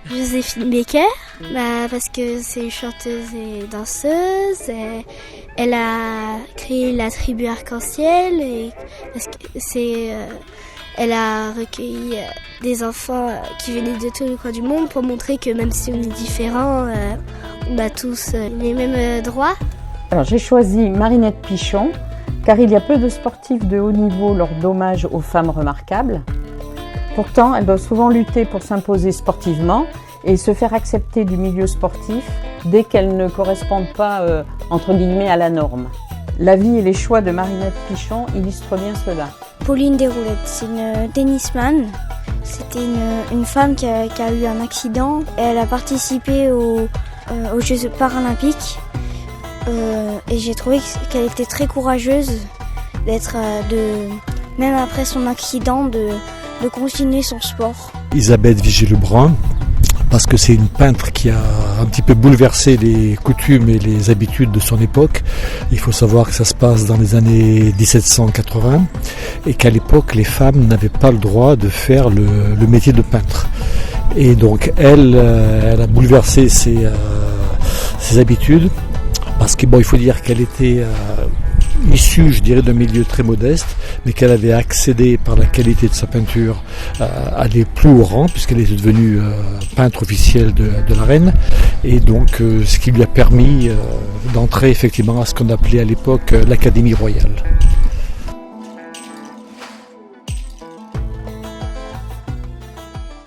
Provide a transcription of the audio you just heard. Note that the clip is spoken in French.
Joséphine Baker, parce que c'est une chanteuse et danseuse. Elle a créé la tribu Arc-en-Ciel et parce que elle a recueilli des enfants qui venaient de tous les coins du monde pour montrer que même si on est différents, on a tous les mêmes droits. Alors j'ai choisi Marinette Pichon car il y a peu de sportifs de haut niveau lors d'hommages aux femmes remarquables. Pourtant, elles doivent souvent lutter pour s'imposer sportivement et se faire accepter du milieu sportif dès qu'elles ne correspondent pas, entre guillemets, à la norme. La vie et les choix de Marinette Pichon illustrent bien cela. Pauline Desroulettes, c'est une tennisman. C'était une femme qui a eu un accident. Elle a participé aux Jeux paralympiques. Et j'ai trouvé qu'elle était très courageuse même après son accident, de continuer son sport. Isabelle Vigée-Lebrun, parce que c'est une peintre qui a un petit peu bouleversé les coutumes et les habitudes de son époque. Il faut savoir que ça se passe dans les années 1780 et qu'à l'époque, les femmes n'avaient pas le droit de faire le métier de peintre. Et donc, elle a bouleversé ses habitudes parce que, il faut dire qu'elle était issue, je dirais, d'un milieu très modeste, mais qu'elle avait accédé par la qualité de sa peinture à des plus hauts rangs, puisqu'elle était devenue peintre officielle de la reine, et donc ce qui lui a permis d'entrer effectivement à ce qu'on appelait à l'époque l'Académie royale.